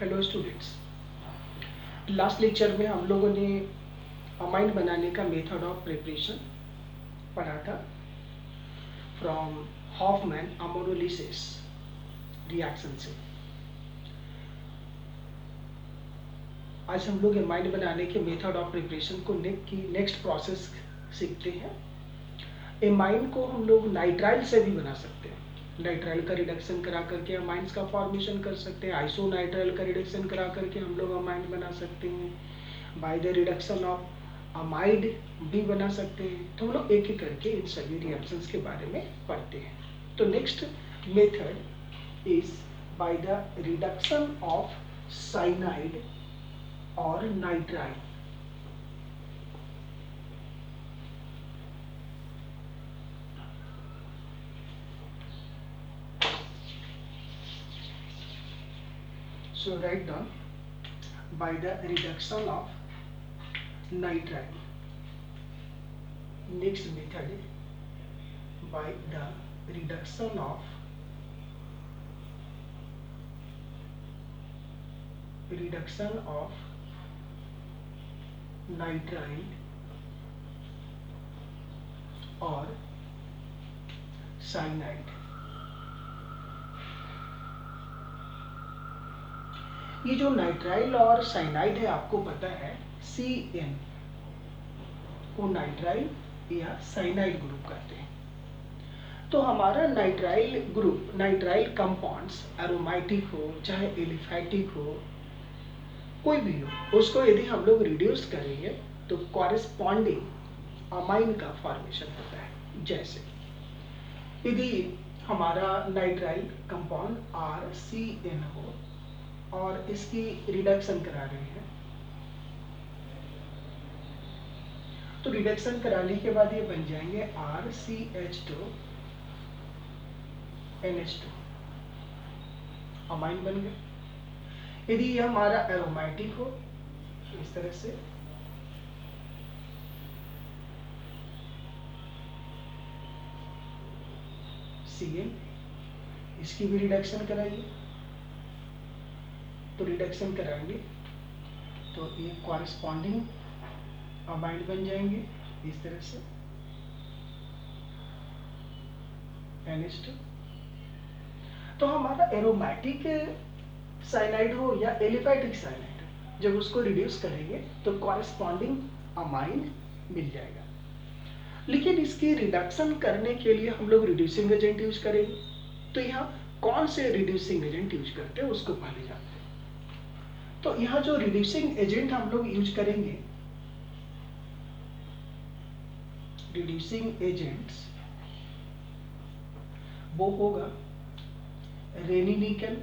Hello students, last lecture में हम लोगों ने अमाइन बनाने का मेथड ऑफ प्रिपरेशन पढ़ा था फ्रॉम हॉफमैन अमोनोलिसिस रिएक्शन से। आज हम लोग अमाइन बनाने के मेथड ऑफ प्रिपरेशन को नेक्स्ट प्रोसेस सीखते हैं। एमाइन को हम लोग नाइट्राइल से भी बना सकते हैं। नाइट्राइल का रिडक्शन करा करके अमाइंस का फॉर्मेशन कर सकते हैं। आइसोनाइट्राइल का रिडक्शन करा करके हम लोग अमाइन बना सकते हैं। Bye the reduction of amide भी बना सकते हैं। तो हम लोग एक एक करके इन सभी रिएक्शंस के बारे में पढ़ते हैं। तो next method is by the reduction of cyanide और nitrile. So write down by the reduction of nitrile. Next method by the reduction of nitrile और cyanide। ये जो नाइट्राइल और साइनाइड है आपको पता है CN को नाइट्राइल या साइनाइड ग्रुप कहते हैं। तो हमारा nitrile group, nitrile compounds aromatic हो चाहे एलिफैटिक हो, कोई भी हो, उसको यदि हम लोग रिड्यूस करेंगे तो कॉरेस्पॉन्डिंग अमाइन का फॉर्मेशन होता है। जैसे यदि हमारा नाइट्राइल कंपाउंड RCN हो और इसकी रिडक्शन करा रहे हैं, तो रिडक्शन कराने के बाद ये बन जाएंगे RCH2NH2, अमाइन बन गए। यदि ये हमारा एरोमेटिक हो इस तरह से, CN, इसकी भी रिडक्शन कराइए, तो रिडक्शन कराएंगे तो ये कॉरेस्पॉन्डिंग अमाइड बन जाएंगे इस तरह से NH2। तो हमारा एरोमेटिक साइनाइड हो या एलिफैटिक साइनाइड, जब उसको रिड्यूस करेंगे तो कॉरेस्पॉन्डिंग अमाइन मिल जाएगा। लेकिन इसकी रिडक्शन करने के लिए हम लोग रिड्यूसिंग एजेंट यूज करेंगे। तो यहाँ कौन से रिड्यूसिंग एजेंट यूज करते हैं उसको पहले जानते हैं। तो यहाँ जो रिड्यूसिंग एजेंट हम लोग यूज करेंगे, रिड्यूसिंग एजेंट्स, वो होगा रेनी निकल,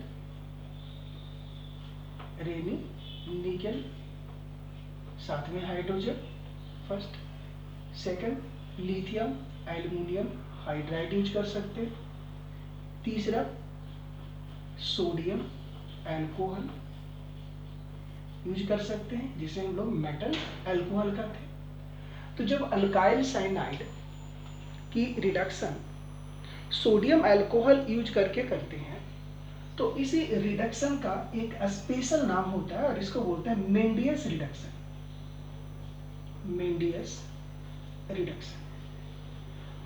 साथ में hydrogen first, second lithium aluminium hydride use कर सकते हैं, तीसरा सोडियम अल्कोहल यूज कर सकते हैं जिसे हम लोग मेटल अल्कोहल कहते हैं। तो जब अल्काइल साइनाइड की रिडक्शन सोडियम अल्कोहल यूज करके करते हैं, तो इसी रिडक्शन का एक स्पेशल नाम होता है और इसको बोलते हैं मेंडियस रिडक्शन। मेंडियस रिडक्शन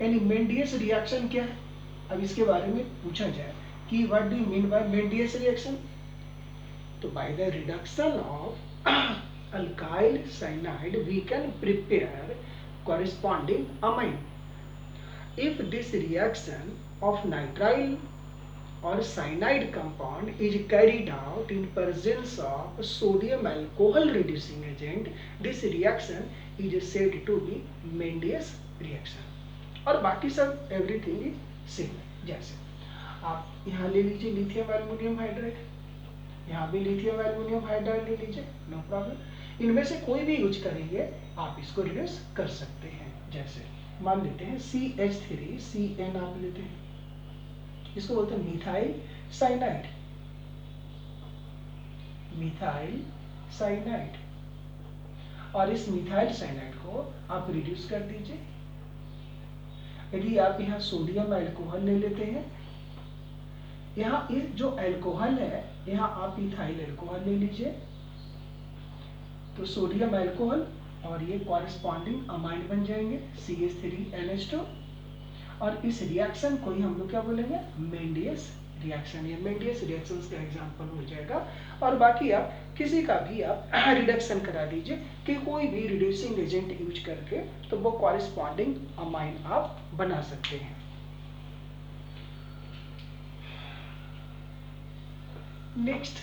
यानी मेंडियस रिएक्शन क्या है? अब इसके बारे में पूछा जाए कि what do you mean by Mendius reaction, तो by the reduction of alkyl cyanide we can prepare corresponding amine. If this reaction of nitrile or cyanide compound is carried out in presence of sodium alcohol reducing agent, this reaction is said to be Mendius reaction. और बाकी सब everything is same। जैसे आप यहाँ ले लीजिए lithium aluminium hydride, यहाँ भी लिथियम एल्युमिनियम हाइड्राइड ले लीजिए, नो प्रॉब्लम। इनमें से कोई भी यूज करेंगे आप इसको रिड्यूस कर सकते हैं। जैसे मान लेते हैं CH3CN आप लेते हैं, इसको बोलते हैं मिथाइल साइनाइड, और इस मिथाइल साइनाइड को आप रिड्यूस कर दीजिए। यदि आप यहाँ सोडियम अल्कोहल ले लेते हैं, यहाँ इस जो अल्कोहल है यहाँ आप इथाइल अल्कोहल ले लीजिए, तो सोडियम अल्कोहल और ये कॉरेस्पॉन्डिंग अमाइन बन जाएंगे CH3NH2, और इस रिएक्शन को ही हम लोग क्या बोलेंगे, मेंडियस रिएक्शन। ये मेंडियस रिएक्शन का एग्जांपल हो जाएगा। और बाकी आप किसी का भी आप रिडक्शन करा दीजिए कि कोई भी रिड्यूसिंग एजेंट यूज करके, तो वो कॉरेस्पॉन्डिंग अमाइन आप बना सकते हैं। Next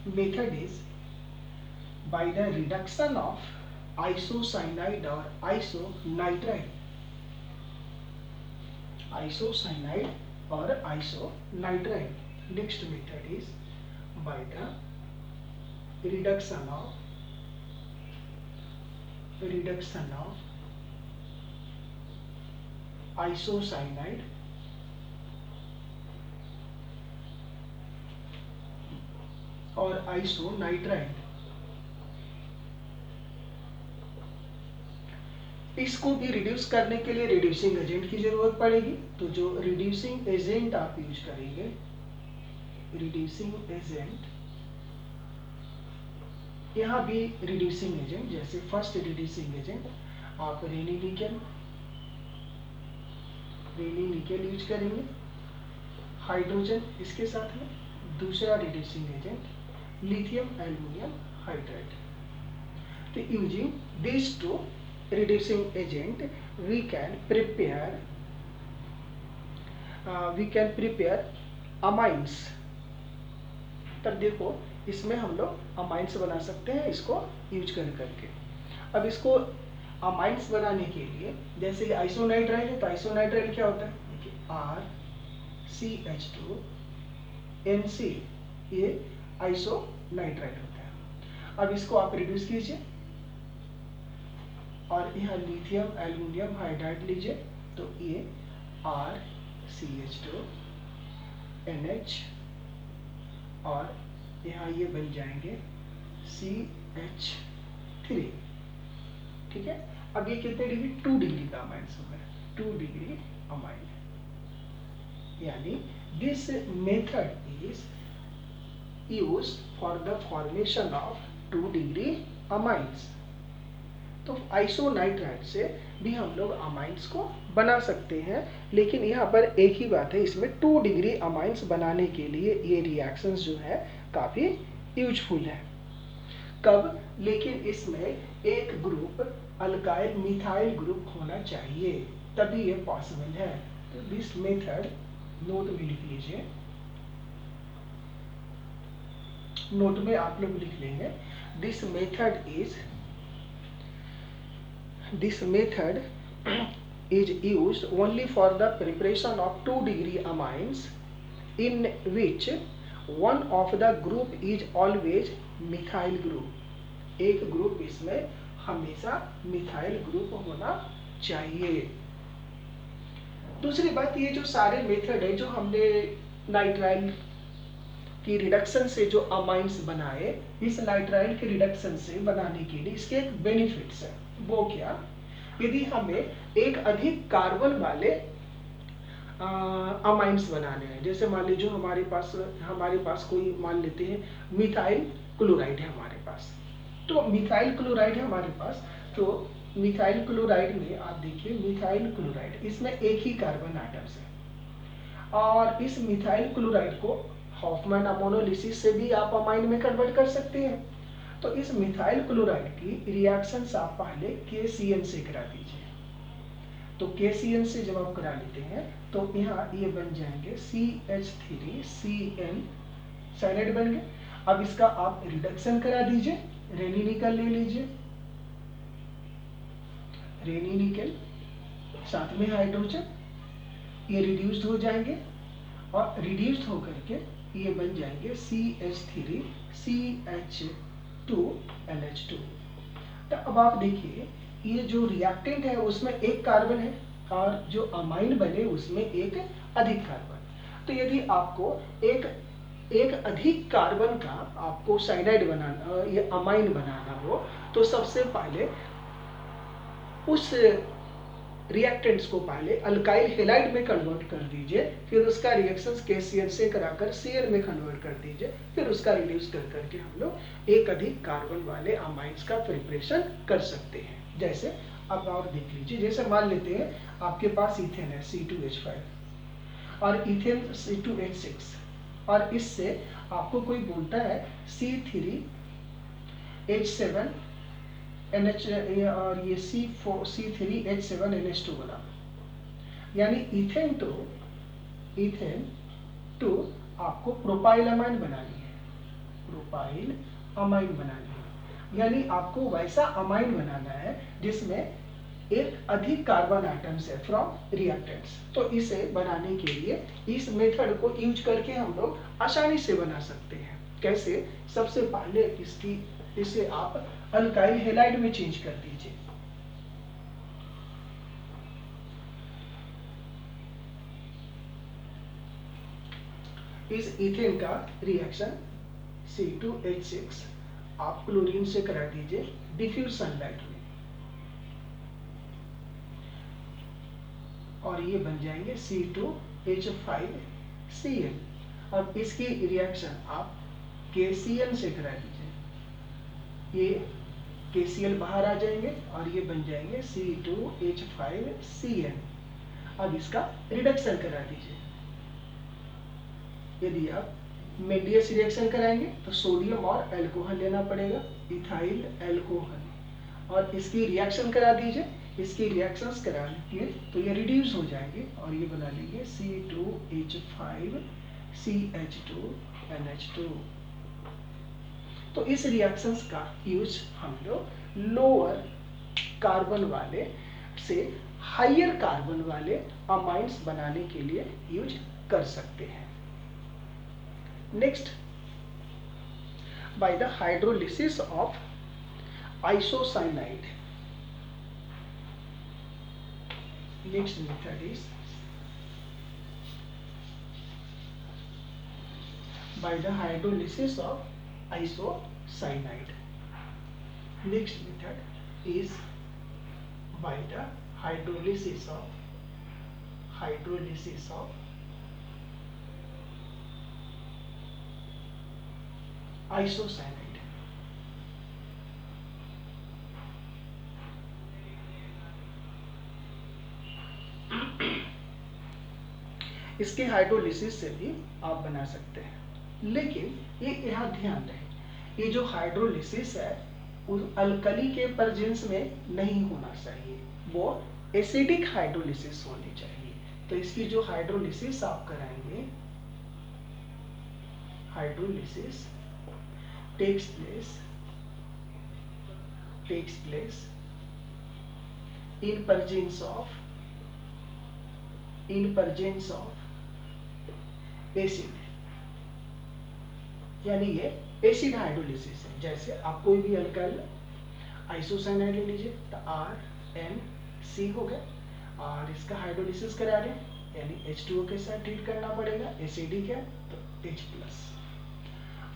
method is by the reduction of isocyanide or isonitride, isocyanide or isonitride. Next method is by the reduction of isocyanide और isonitride। इसको भी रिड्यूस करने के लिए रिड्यूसिंग एजेंट की जरूरत पड़ेगी। तो जो रिड्यूसिंग एजेंट आप यूज करेंगे, रिड्यूसिंग एजेंट, यहाँ भी रिड्यूसिंग एजेंट, जैसे फर्स्ट रिड्यूसिंग एजेंट आप रेनी निकेल यूज करेंगे हाइड्रोजन इसके साथ में। दूसरा reducing agent lithium aluminium hydride. तो using this two reducing agent we can prepare amines। तब देखो इसमें हम लोग अमाइंस बना सकते हैं इसको यूज करके। अब इसको अमाइंस बनाने के लिए, जैसे आइसोनाइट्राइल है, तो आइसोनाइट्राइल क्या होता है, RCH2NC, ये आइसोनाइट्राइल होता है। अब इसको आप रिड्यूस कीजिए और यहाँ लिथियम एल्युमिनियम हाइड्राइड लीजिए, तो ये RCH2NH और यहाँ ये बन जाएंगे CH3। ठीक है। अब ये कितने डिग्री, 2 डिग्री का अमाइंस हो गया, 2 डिग्री अमाइन। यानी this method is used for the formation of 2 degree amines. तो आइसोनाइट्राइड से भी हम लोग अमाइंस को बना सकते हैं, लेकिन यहाँ पर एक ही बात है, इसमें 2 डिग्री अमाइंस बनाने के लिए ये रिएक्शंस जो है काफी यूजफुल है। कब, लेकिन इसमें एक ग्रुप अल्काइल मिथाइल ग्रुप होना चाहिए, तभी ये पॉसिबल है। तो दिस मेथड नोट में लिख लीजिए, नोट में आप लोग लिख लेंगे, this method is used only for the preparation of 2 degree amines in which one of the group is always methyl group। एक ग्रुप इसमें हमेशा मिथाइल ग्रुप होना चाहिए। दूसरी बात, ये जो सारे मेथड है जो हमने नाइट्राइल की रिडक्शन से जो अमाइंस बनाए, इस नाइट्राइल के रिडक्शन से बनाने के लिए इसके एक बेनिफिट्स है। वो क्या, यदि हमें एक अधिक कार्बन वाले अमाइंस बनाने हैं, जैसे मान लीजिए हमारे पास कोई, मान लेते हैं मिथाइल क्लोराइड है हमारे पास, तो मिथाइल क्लोराइड है हमारे पास, तो मिथाइल क्लोराइड में आप देखिए, मिथाइल क्लोराइड इसमें एक ही कार्बन एटम्स है, और इस मिथाइल क्लोराइड को हॉफमैन अमोनोलिसिस से भी आप अमाइन में कन्वर्ट कर सकते हैं। तो इस मिथाइल क्लोराइड की रिएक्शन आप पहले KCN से करा दीजिए। तो KCN से जब आप करा लेते हैं तो यहाँ ये बन जाएंगे CH3CN, साइनाइड बन गए। अब इसका आप रिडक्शन करा दीजिए, रेनी निकल ले लीजिए, रेनी निकल साथ में हाइड्रोजन, ये रिड्यूस्ड हो जाएंगे और रिड्यूस्ड होकर के ये बन जाएंगे CH3CH2NH2। तो अब आप देखिए, ये जो रिएक्टेंट है उसमें एक कार्बन है और जो अमाइन बने उसमें एक अधिक कार्बन। तो यदि आपको एक अधिक कार्बन का आपको साइनाइड बनाना या अमाइन बनाना हो, तो सबसे पहले उस रिएक्टेंट्स को पहले अल्काइल हेलाइड में कन्वर्ट कर दीजिए, फिर उसका रिएक्शन KCl से कराकर Cl में कन्वर्ट कर दीजिए, फिर उसका रिड्यूस कर करके हम लोग एक अधिक कार्बन वाले अमाइंस का प्रिपरेशन कर सकते हैं। जैसे अब और देख लीजिए, जैसे मान लेते हैं आपके पास इथेन है C2H5 और इथेन C2H6, और इससे आपको कोई बोलता है C3H7 NH और ये C3H7NH2 बना, यानी इथेन टू आपको प्रोपाइल अमाइन बनानी है, प्रोपाइल अमाइन बनानी है, यानी आपको वैसा अमाइन बनाना है जिसमें एक अधिक कार्बन आइटम्स है फ्रॉम रिएक्टेंट्स। तो इसे बनाने के लिए इस मेथड को यूज करके हम लोग आसानी से बना सकते हैं। कैसे? सबसे पहले इसे आप अल्काइल हेलाइड में चेंज कर दीजिए। इस इथेन का रिएक्शन C2H6 आप क्लोरीन से करा दीजिए डिफ्यूज सनलाइट में, और ये बन जाएंगे C2H5Cl। अब इसकी रिएक्शन आप KCl से करा दीजिए, ये KCl बाहर आ जाएंगे और ये बन जाएंगे C2H5Cl। अब इसका रिडक्शन करा दीजिए। यदि आप मेंडियस रिएक्शन कराएंगे तो सोडियम और अल्कोहल लेना पड़ेगा, इथाइल अल्कोहल, और इसकी रिएक्शन करा दीजिए। इसकी रिएक्शंस कराएंगे तो ये रिड्यूस हो जाएंगे और ये बना लेंगे C2H5CH2NH2। तो इस रिएक्शंस का यूज हम लोग लोअर कार्बन वाले से हायर कार्बन वाले अमाइंस बनाने के लिए यूज कर सकते हैं। Next, by the hydrolysis of isocyanide. Next method is by the hydrolysis of isocyanide. Next method is by the hydrolysis of isocyanide. इसके हाइड्रोलिसिस से भी आप बना सकते हैं, लेकिन ये यहाँ ध्यान रहे, ये जो हाइड्रोलिसिस है उस अल्कली के प्रेजेंस में नहीं होना चाहिए, वो एसिडिक हाइड्रोलिसिस होनी चाहिए। तो इसकी जो हाइड्रोलिसिस आप कराएंगे, hydrolysis takes place in presence of acid, यानी ये एसिड हाइड्रोलिसिस है। जैसे आप कोई भी अल्काइल आइसोसाइनाइड ले लीजिए तो RNC हो गया, और इसका हाइड्रोलिसिस करा रहे हैं यानी H2O के साथ ट्रीट करना पड़ेगा, एसिडिक है तो H+।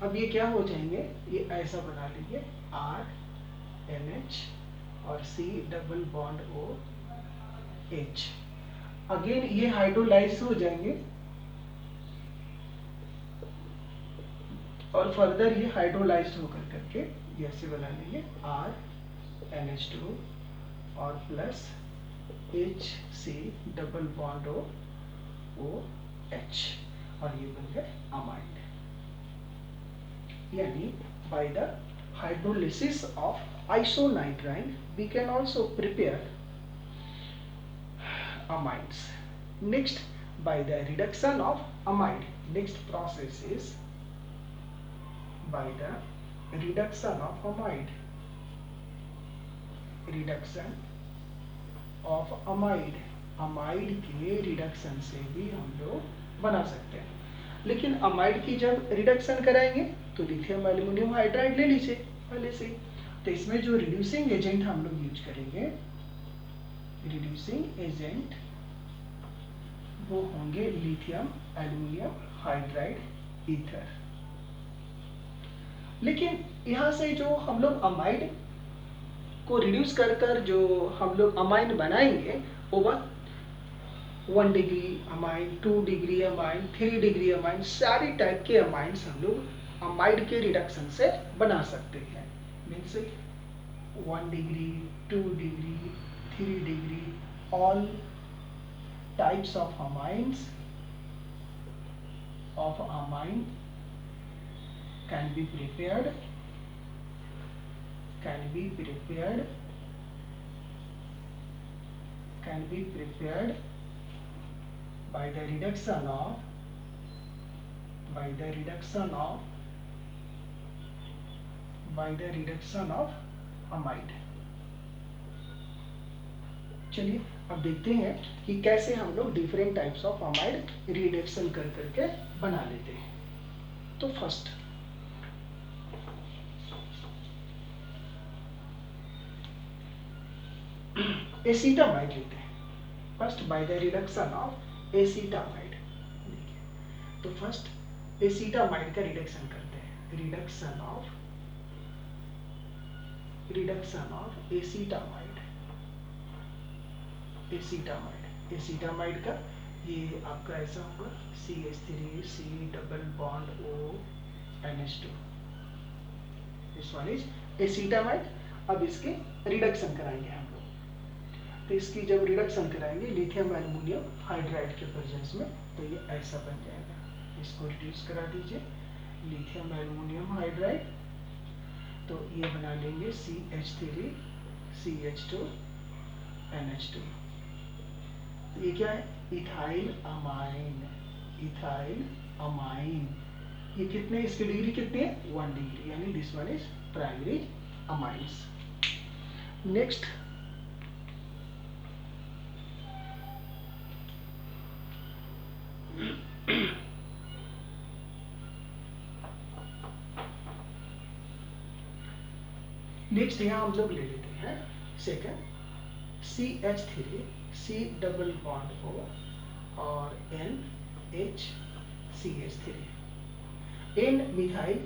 अब ये क्या हो जाएंगे, ये ऐसा बना लीजिए RNH और C double bond OH। Again ये हाइड्रोलाइज हो जाएंगे और फर्दर ये हाइड्रोलाइज्ड होकर करके ऐसे बना लेंगे RNH2 और plus HC double bond OH, और ये बन गए अमाइड। यानी by the hydrolysis of isonitrine we can also prepare amines. Next, by the reduction of amide, next process is by the reduction of amide, amide के reduction से भी हम लोग बना सकते हैं। लेकिन अमाइड की जब रिडक्शन कराएंगे तो लिथियम एल्युमिनियम हाइड्राइड ले लीजिए पहले से। तो इसमें जो रिड्यूसिंग एजेंट हम लोग यूज करेंगे, रिड्यूसिंग एजेंट वो होंगे लिथियम एल्युमिनियम हाइड्राइड ईथर। लेकिन यहाँ से जो हम लोग अमाइड को रिड्यूस कर जो हम लोग अमाइन बनाएंगे over 1 degree amine, 2 degree amine, 3 degree amine, सारी टाइप के अमाइंस हम लोग अमाइड के रिडक्शन से बना सकते हैं। Means 1 degree, 2 degree, 3 degree, all types of amines of amine can be prepared by the reduction of amide। चलिए अब देखते हैं कि कैसे हम लोग different types of amide reduction कर करके बना लेते हैं। तो फर्स्ट एसीटामाइड लेते हैं। First by the reduction of acetamide. तो फर्स्ट एसीटामाइड का रिडक्शन करते हैं। रिडक्शन ऑफ एसीटामाइड का ये आपका ऐसा होगा CH3 C double bond O NH2। This one is acetamide. अब इसके रिडक्शन कराएंगे हम लोग। तो इसकी जब रिडक्शन कराएंगे लिथियम एल्युमिनियम हाइड्राइड के प्रेजेंस में, तो ये ऐसा बन जाएगा। इसको रिड्यूस करा दीजिए, लिथियम एल्युमिनियम हाइड्राइड। तो ये बना लेंगे CH3 CH2 NH2। ये क्या है? Ethyl amine. ये कितने, इसकी डिग्री कितनी है? 1 डिग्री, यानी this one is primary amines. Next यहाँ हम लोग ले लेते हैं second CH3 C double bond O और NHCH3 N मिथाइल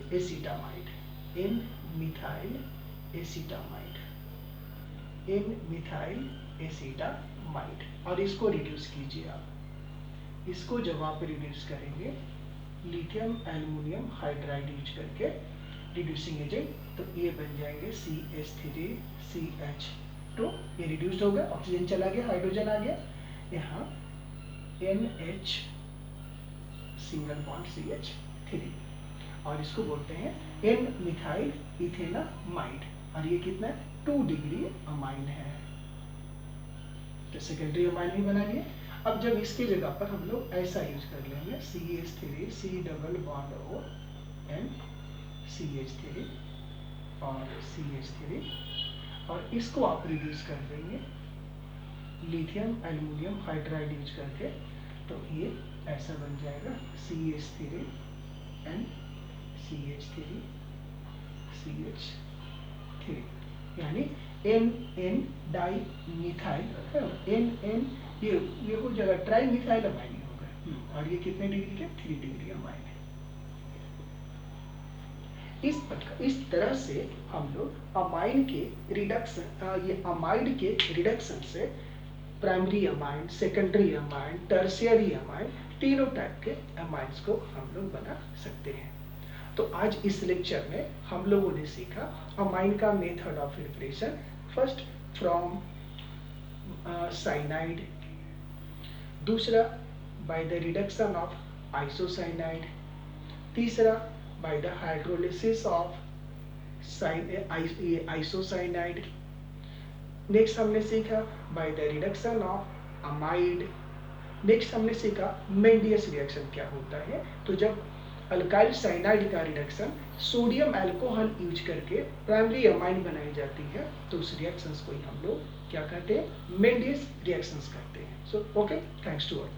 एसीटामाइड। और इसको रिड्यूस कीजिए आप। इसको जब आप रिड्यूस करेंगे लिथियम एल्युमिनियम हाइड्राइड यूज करके रिड्यूसिंग एजेंट, तो ये बन जाएंगे CH3 CH2। ये रिड्यूस्ड हो गया, ऑक्सीजन चला गया, हाइड्रोजन आ गया। यहाँ NH सिंगल बॉन्ड CH3 और इसको बोलते हैं N मिथाइल इथेनामाइड। और ये कितना है? 2 डिग्री अमाइन है। तो सेकेंडरी अमाइन भी बना लिए। अब जब इसकी जगह पर हम लोग ऐसा यूज कर लेंगे CH3 C double bond O N CH3 और CH3, और इसको आप रिड्यूस कर देंगे लिथियम एल्युमिनियम हाइड्राइड यूज करके, तो ये ऐसा बन जाएगा CH3 N CH3 CH3, यानी NN डाई मिथाइल NN, ये हो जाएगा ट्राई मिथाइल अमाइन होगा। और ये कितने डिग्री के? 3 डिग्री अमाइन है। इस तरह से हम लोग अमाइन के रिडक्शन, ये अमाइड के रिडक्शन से primary amine, secondary amine, tertiary amine, तीनों टाइप के अमाइंस को हम लोग बना सकते हैं। तो आज इस लेक्चर में हम लोगों ने सीखा अमाइन का method of preparation. First from cyanide, दूसरा by the reduction of isocyanide, तीसरा by the hydrolysis of isocyanide। Next हमने सीखा by the reduction of amide। Next हमने सीखा मेंडियस रिएक्शन क्या होता है। तो जब अल्काइल साइनाइड का रिडक्शन सोडियम अल्कोहल यूज करके प्राइमरी अमाइन बनाई जाती है, तो उस रिएक्शंस को ही हम लोग क्या कहते हैं? मेंडियस रिएक्शंस कहते हैं। So okay, thanks to all.